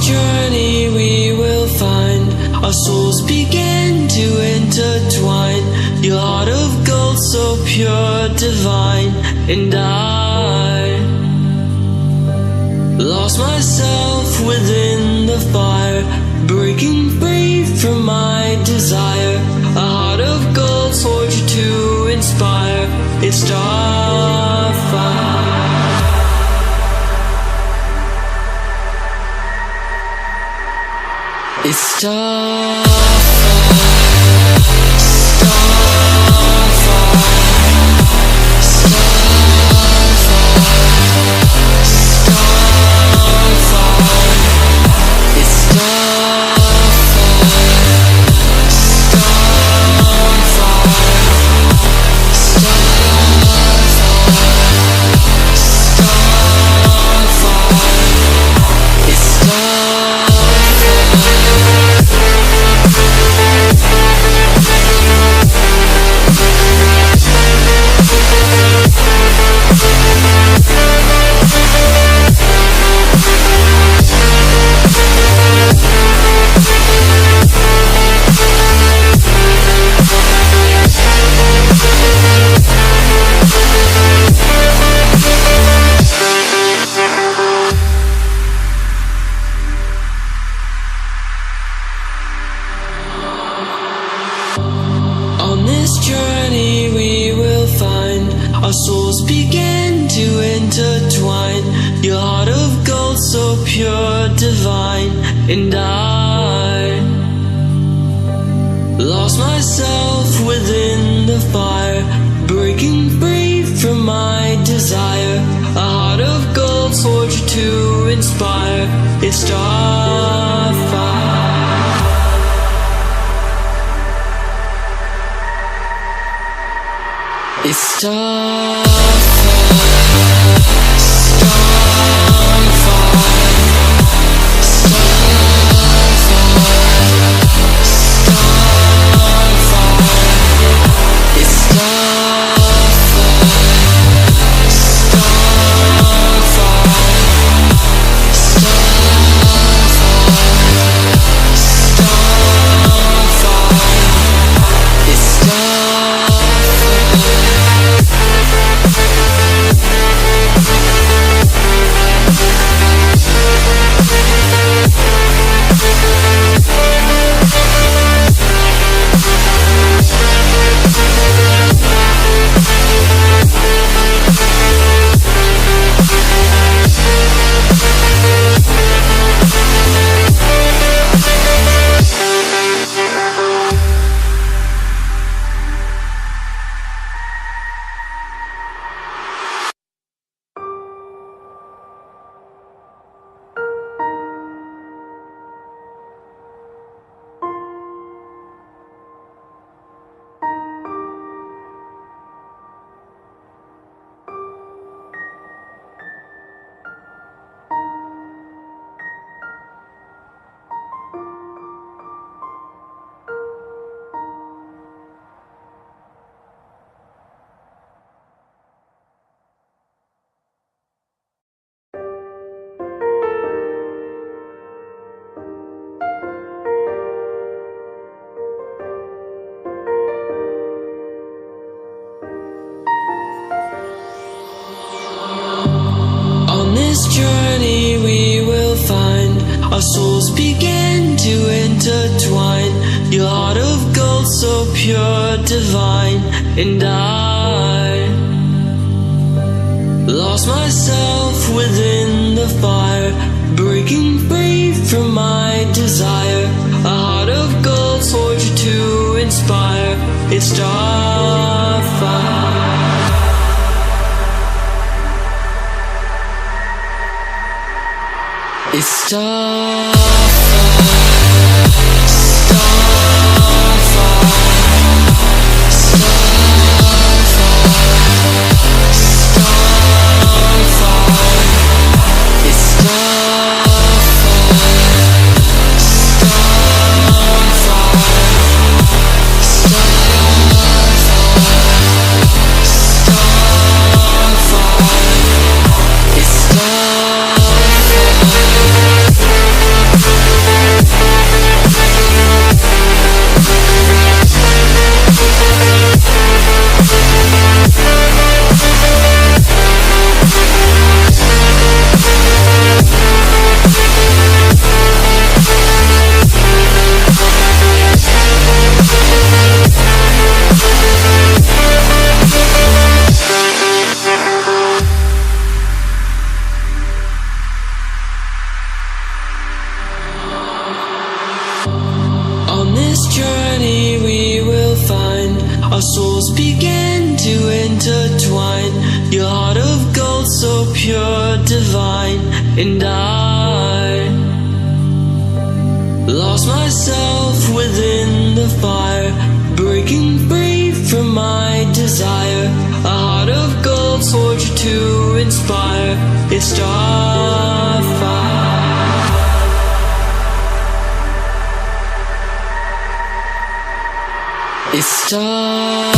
journey we will find our souls begin to intertwine. Your heart of gold, so pure, divine. And I lost myself within the fire, breaking free from my desire. A heart of gold, forged to inspire. It's starfire. It's starfire. Journey we will find our souls begin to intertwine. Your heart of gold, so pure, divine. And I lost myself within the fire, breaking free from my desire. A heart of gold, forged to inspire. It's starfire. It's starfire, journey we will find our souls begin to intertwine. Your heart of gold, so pure, divine. And I lost myself within the fire, breaking free from my desire. A heart of gold, forged to inspire. It's starfire. It's starfire. Our souls began to intertwine. Your heart of gold, so pure, divine. And I lost myself within the fire, breaking free from my desire. A heart of gold, forged to inspire. It's starfire. It's starfire.